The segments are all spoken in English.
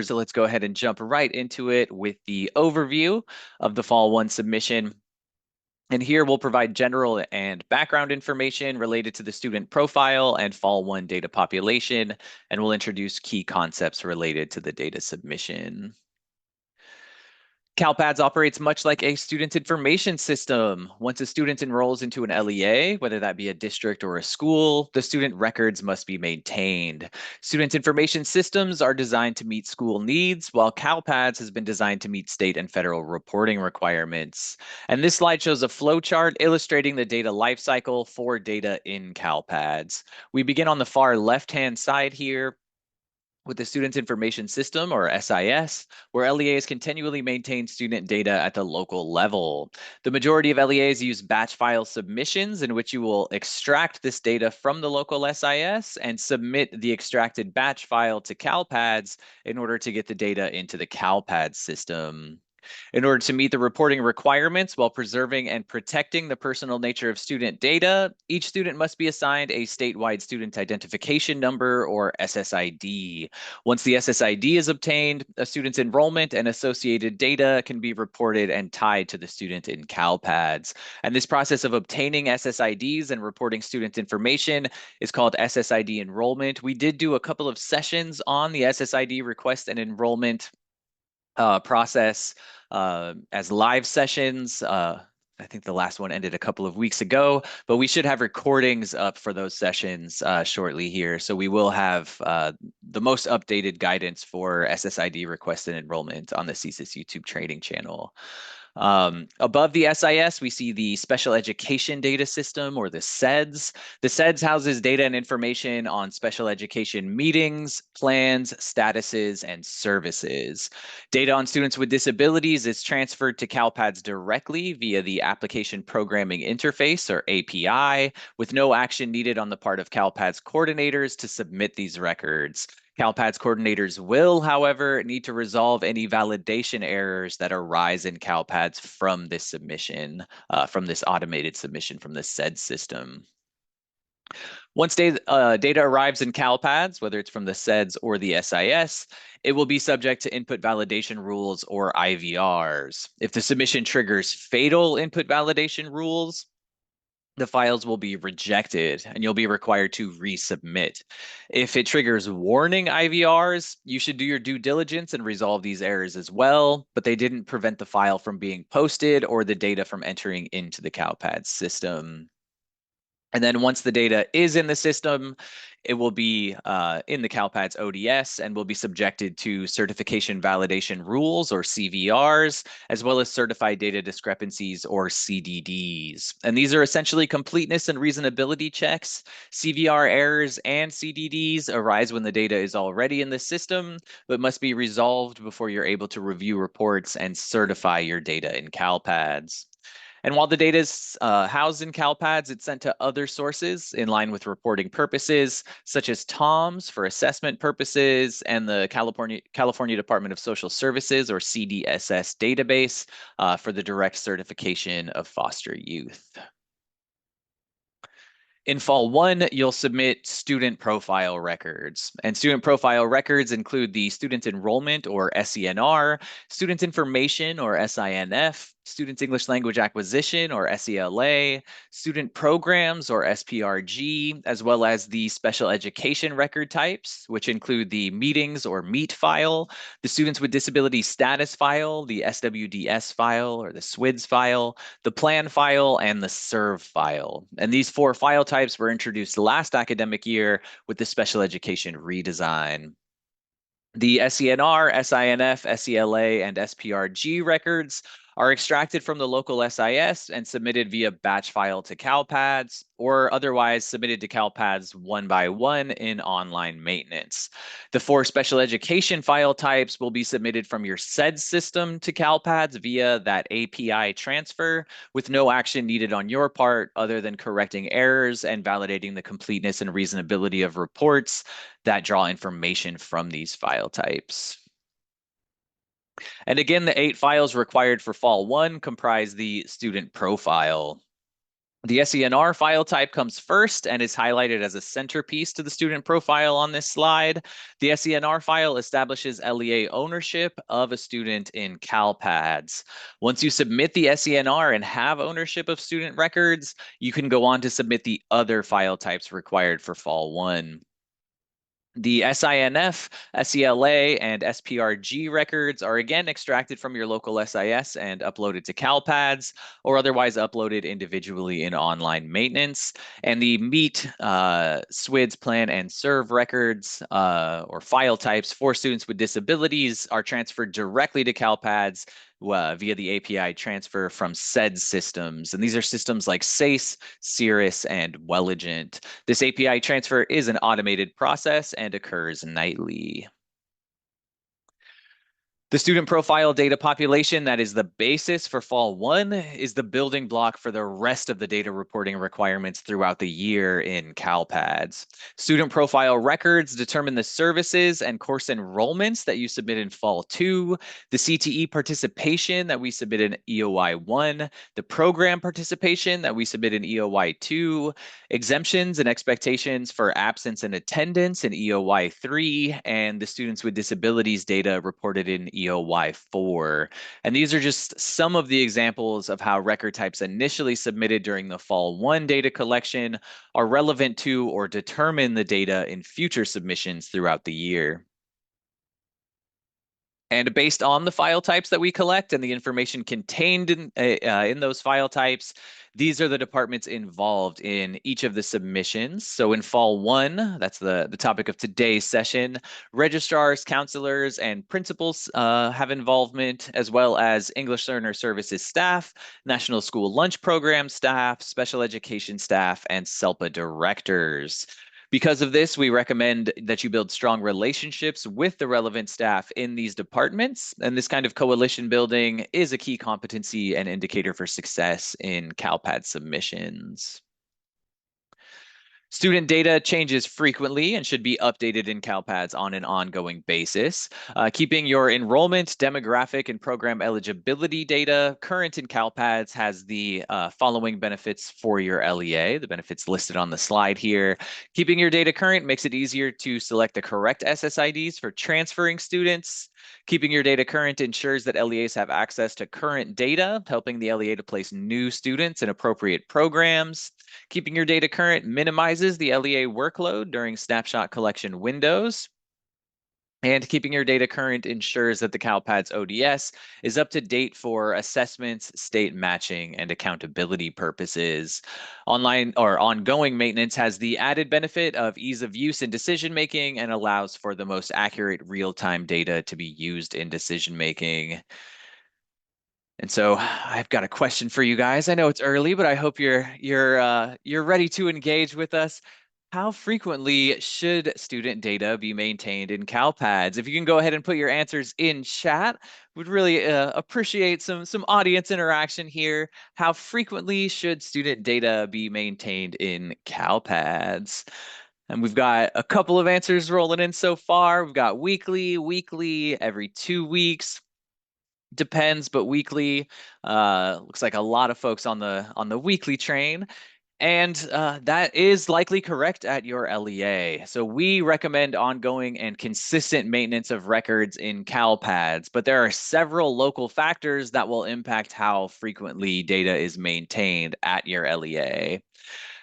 So let's go ahead and jump right into it with the overview of the Fall 1 submission. And here we'll provide general and background information related to the student profile and Fall 1 data population, and we'll introduce key concepts related to the data submission. CalPADS operates much like a student information system. Once a student enrolls into an LEA, whether that be a district or a school, the student records must be maintained. Student information systems are designed to meet school needs, while CalPADS has been designed to meet state and federal reporting requirements. And this slide shows a flowchart illustrating the data lifecycle for data in CalPADS. We begin on the far left-hand side here with the Student Information System, or SIS, where LEAs continually maintain student data at the local level. The majority of LEAs use batch file submissions, in which you will extract this data from the local SIS and submit the extracted batch file to CalPADS in order to get the data into the CalPADS system. In order to meet the reporting requirements while preserving and protecting the personal nature of student data, each student must be assigned a statewide student identification number, or SSID. Once the SSID is obtained, a student's enrollment and associated data can be reported and tied to the student in CalPADS. And this process of obtaining SSIDs and reporting student information is called SSID enrollment. We did do a couple of sessions on the SSID request and enrollment process as live sessions. I think the last one ended a couple of weeks ago, but we should have recordings up for those sessions shortly here. So we will have the most updated guidance for SSID request and enrollment on the CSIS YouTube training channel. Above the SIS, we see the Special Education Data System, or the SEDS. The SEDS houses data and information on special education meetings, plans, statuses, and services. Data on students with disabilities is transferred to CalPADS directly via the Application Programming Interface, or API, with no action needed on the part of CalPADS coordinators to submit these records. CalPADS coordinators will, however, need to resolve any validation errors that arise in CalPADS from this submission, from this automated submission from the SED system. Once data arrives in CalPADS, whether it's from the SEDS or the SIS, it will be subject to input validation rules, or IVRs. If the submission triggers fatal input validation rules, the files will be rejected and you'll be required to resubmit. If it triggers warning IVRs, you should do your due diligence and resolve these errors as well, but they didn't prevent the file from being posted or the data from entering into the CalPADS system. And then once the data is in the system, it will be in the CalPADS ODS and will be subjected to certification validation rules, or CVRs, as well as certified data discrepancies, or CDDs. And these are essentially completeness and reasonability checks. CVR errors and CDDs arise when the data is already in the system, but must be resolved before you're able to review reports and certify your data in CalPADS. And while the data is housed in CalPADS, it's sent to other sources in line with reporting purposes, such as TOMS for assessment purposes and the California Department of Social Services, or CDSS database, for the direct certification of foster youth. In Fall 1, you'll submit student profile records. And student profile records include the student enrollment, or SENR, student information, or SINF, student English language acquisition, or SELA, student programs, or SPRG, as well as the special education record types, which include the meetings, or MEET file, the students with disability status file, the SWDS file, or the SWIDS file, the plan file, and the SERV file. And these 4 file types were introduced last academic year with the special education redesign. The SENR, SINF, SELA, and SPRG records are extracted from the local SIS and submitted via batch file to CalPADS, or otherwise submitted to CalPADS one by one in online maintenance. The 4 special education file types will be submitted from your SED system to CalPADS via that API transfer, with no action needed on your part other than correcting errors and validating the completeness and reasonability of reports that draw information from these file types. And again, the 8 files required for Fall 1 comprise the student profile. The SENR file type comes first and is highlighted as a centerpiece to the student profile on this slide. The SENR file establishes LEA ownership of a student in CALPADS. Once you submit the SENR and have ownership of student records, you can go on to submit the other file types required for Fall 1. The SINF, SELA, and SPRG records are again extracted from your local SIS and uploaded to CalPads, or otherwise uploaded individually in online maintenance. And the MEET, SWIDS, Plan, and Serve records or file types for students with disabilities are transferred directly to CalPads via the API transfer from said systems. And these are systems like SACE, Cirrus, and Welligent. This API transfer is an automated process and occurs nightly. The student profile data population that is the basis for Fall 1 is the building block for the rest of the data reporting requirements throughout the year in CalPads. Student profile records determine the services and course enrollments that you submit in Fall 2, the CTE participation that we submit in EOI 1, the program participation that we submit in EOI 2, exemptions and expectations for absence and attendance in EOY 3, and the students with disabilities data reported in EOY 4. And these are just some of the examples of how record types initially submitted during the Fall 1 data collection are relevant to or determine the data in future submissions throughout the year. And based on the file types that we collect and the information contained in those file types, these are the departments involved in each of the submissions. So in Fall 1, that's the topic of today's session, registrars, counselors, and principals have involvement, as well as English Learner Services staff, National School Lunch Program staff, special education staff, and SELPA directors. Because of this, we recommend that you build strong relationships with the relevant staff in these departments. And this kind of coalition building is a key competency and indicator for success in CalPAD submissions. Student data changes frequently and should be updated in CalPads on an ongoing basis. Keeping your enrollment, demographic, and program eligibility data current in CalPads has the following benefits for your LEA, the benefits listed on the slide here. Keeping your data current makes it easier to select the correct SSIDs for transferring students. Keeping your data current ensures that LEAs have access to current data, helping the LEA to place new students in appropriate programs. Keeping your data current minimizes the LEA workload during snapshot collection windows. And keeping your data current ensures that the CalPads ODS is up to date for assessments, state matching, and accountability purposes. Online or ongoing maintenance has the added benefit of ease of use in decision making and allows for the most accurate real-time data to be used in decision making. And so I've got a question for you guys. I know it's early, but I hope you're ready to engage with us. How frequently should student data be maintained in CalPads? If you can go ahead and put your answers in chat, would really appreciate some audience interaction here. How frequently should student data be maintained in CalPads? And we've got a couple of answers rolling in so far. We've got weekly, every 2 weeks. Depends, but weekly. Looks like a lot of folks on the weekly train. And that is likely correct at your LEA. So we recommend ongoing and consistent maintenance of records in CalPads, but there are several local factors that will impact how frequently data is maintained at your LEA.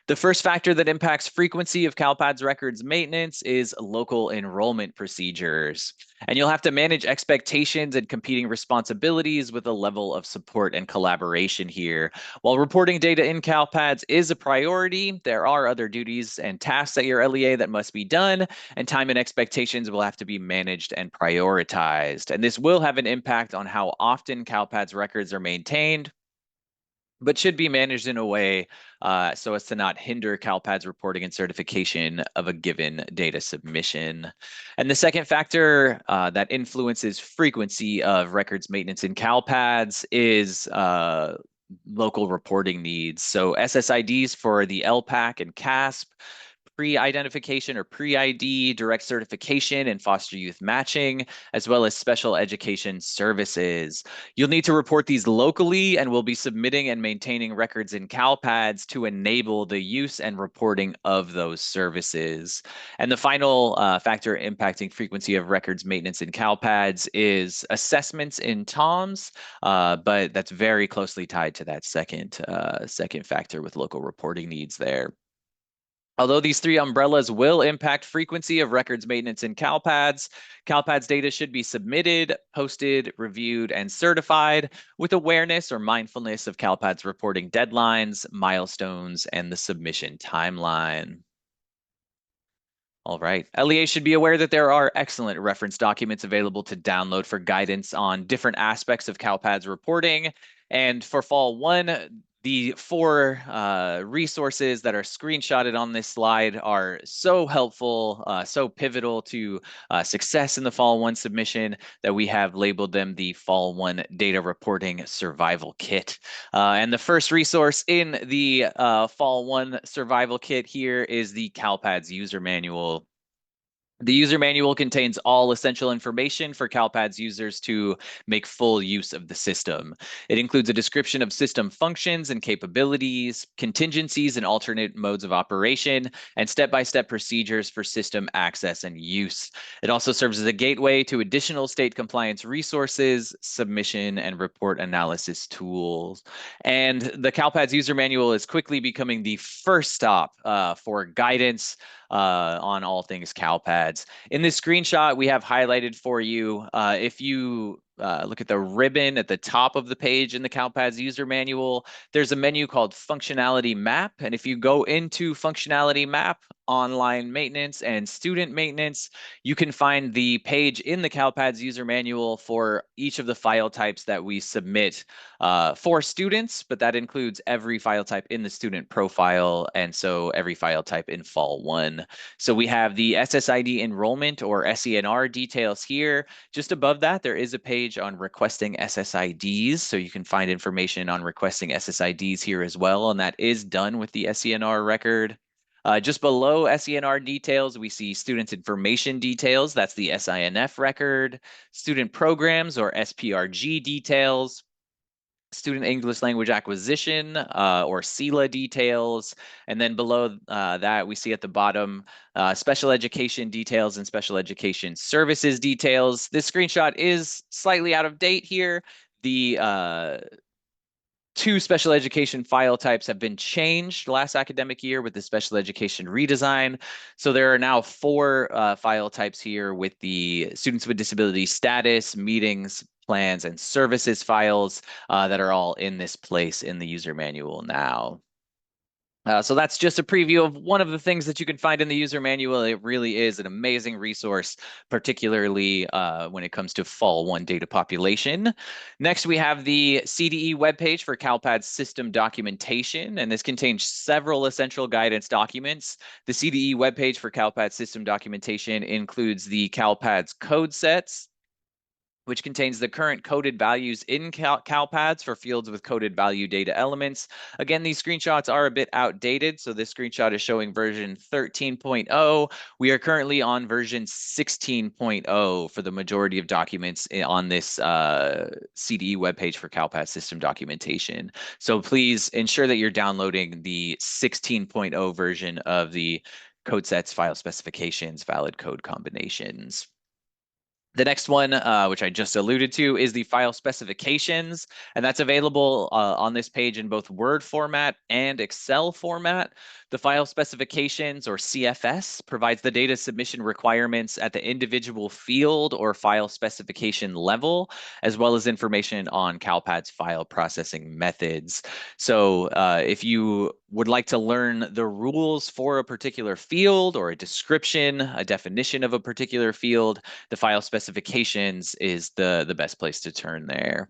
The first factor that impacts frequency of CalPads records maintenance is local enrollment procedures. And you'll have to manage expectations and competing responsibilities with a level of support and collaboration here. While reporting data in CalPads is a priority, there are other duties and tasks at your LEA that must be done, and time and expectations will have to be managed and prioritized. And this will have an impact on how often CalPads records are maintained, but should be managed in a way so as to not hinder CalPads reporting and certification of a given data submission. And the second factor that influences frequency of records maintenance in CalPads is local reporting needs. So SSIDs for the LPAC and CASP pre-identification or pre-ID, direct certification, and foster youth matching, as well as special education services. You'll need to report these locally, and we'll be submitting and maintaining records in CalPADS to enable the use and reporting of those services. And the final factor impacting frequency of records maintenance in CalPADS is assessments in TOMS, but that's very closely tied to that second factor with local reporting needs there. Although these three umbrellas will impact frequency of records maintenance in CalPADS, CalPADS data should be submitted, posted, reviewed, and certified with awareness or mindfulness of CalPADS reporting deadlines, milestones, and the submission timeline. All right. LEA should be aware that there are excellent reference documents available to download for guidance on different aspects of CalPADS reporting. And for Fall 1, the four resources that are screenshotted on this slide are so helpful, so pivotal to success in the Fall 1 submission that we have labeled them the Fall 1 Data Reporting Survival Kit. And the first resource in the Fall 1 Survival Kit here is the CalPADS User Manual. The user manual contains all essential information for CalPADS users to make full use of the system. It includes a description of system functions and capabilities, contingencies and alternate modes of operation, and step-by-step procedures for system access and use. It also serves as a gateway to additional state compliance resources, submission and report analysis tools. And the CalPADS user manual is quickly becoming the first stop for guidance on all things CalPADS. In this screenshot, we have highlighted for you, if you look at the ribbon at the top of the page in the CalPADS user manual, there's a menu called Functionality Map. And if you go into Functionality Map, Online Maintenance and Student Maintenance, you can find the page in the CalPADS user manual for each of the file types that we submit for students, but that includes every file type in the student profile, and so every file type in Fall 1. So we have the SSID enrollment or SENR details here. Just above that, there is a page on requesting SSIDs, so you can find information on requesting SSIDs here as well, and that is done with the SENR record. Just below SENR details, we see student information details. That's the SINF record, student programs or SPRG details, student English language acquisition or SELA details. And then below that, we see at the bottom special education details and special education services details. This screenshot is slightly out of date here. The two special education file types have been changed last academic year with the special education redesign. So there are now four file types here with the students with disability status, meetings, plans, and services files that are all in this place in the user manual now. So that's just a preview of one of the things that you can find in the user manual. It really is an amazing resource, particularly when it comes to Fall 1 data population. Next, we have the CDE webpage for CalPADS system documentation, and this contains several essential guidance documents. The CDE webpage for CalPADS system documentation includes the CalPADS code sets, which contains the current coded values in CalPADS for fields with coded value data elements. Again, these screenshots are a bit outdated, so this screenshot is showing version 13.0. We are currently on version 16.0 for the majority of documents on this CDE webpage for CalPADS system documentation. So please ensure that you're downloading the 16.0 version of the code sets, file specifications, valid code combinations. The next one, which I just alluded to, is the file specifications, and that's available on this page in both Word format and Excel format. The file specifications, or CFS, provides the data submission requirements at the individual field or file specification level, as well as information on CalPADS file processing methods. So if you would like to learn the rules for a particular field or a description, a definition of a particular field, the file specifications is the best place to turn there.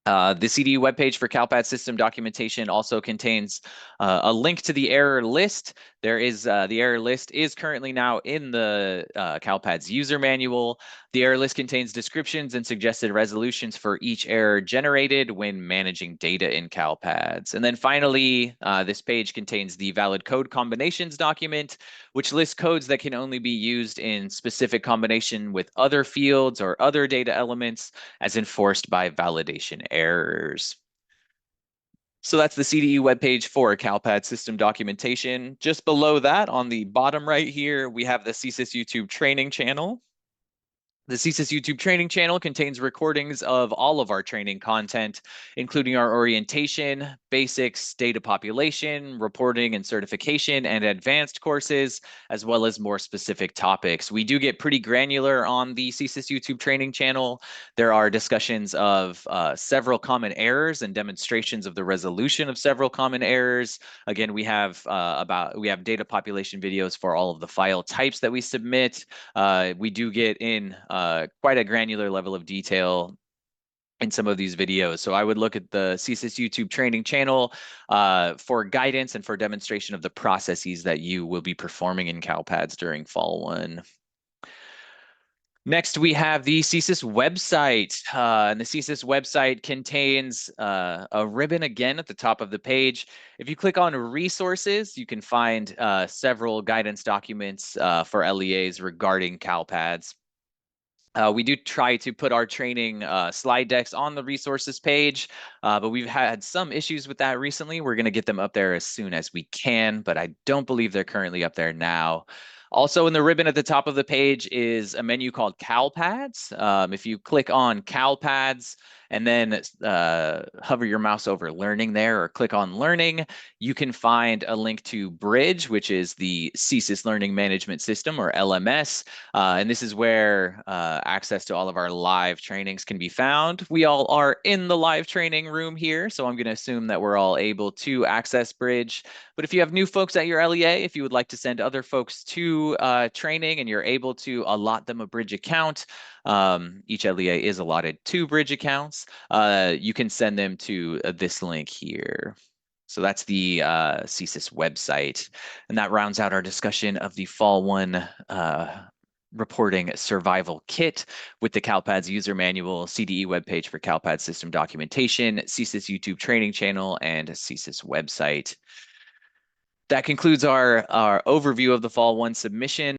The CDE webpage for CalPADS system documentation also contains a link to the error list. The error list is currently now in the CalPADS user manual. The error list contains descriptions and suggested resolutions for each error generated when managing data in CalPADS. And then finally, this page contains the valid code combinations document, which lists codes that can only be used in specific combination with other fields or other data elements as enforced by validation errors. So that's the CDE webpage for CalPAD system documentation. Just below that, on the bottom right here, we have the CSIS YouTube training channel. The CSIS YouTube training channel contains recordings of all of our training content, including our orientation, basics, data population, reporting and certification, and advanced courses, as well as more specific topics. We do get pretty granular on the CSIS YouTube training channel. There are discussions of several common errors and demonstrations of the resolution of several common errors. Again, we have data population videos for all of the file types that we submit. We do get in quite a granular level of detail in some of these videos. So I would look at the CSIS YouTube training channel for guidance and for demonstration of the processes that you will be performing in CalPADS during Fall 1. Next, we have the CSIS website. And the CSIS website contains a ribbon again at the top of the page. If you click on resources, you can find several guidance documents for LEAs regarding CalPADS. We do try to put our training slide decks on the resources page, but we've had some issues with that recently. We're going to get them up there as soon as we can, but I don't believe they're currently up there now. Also in the ribbon at the top of the page is a menu called CalPADS. If you click on CalPADS and then hover your mouse over learning there or click on learning, you can find a link to Bridge, which is the CSIS Learning Management System or LMS. And this is where access to all of our live trainings can be found. We all are in the live training room here, so I'm going to assume that we're all able to access Bridge. But if you have new folks at your LEA, if you would like to send other folks to training and you're able to allot them a Bridge account, each LEA is allotted 2 Bridge accounts. You can send them to this link here. So that's the CSIS website. And that rounds out our discussion of the Fall 1 reporting survival kit with the CalPADS user manual, CDE webpage for CalPADS system documentation, CSIS YouTube training channel, and CSIS website. That concludes our overview of the Fall 1 submission.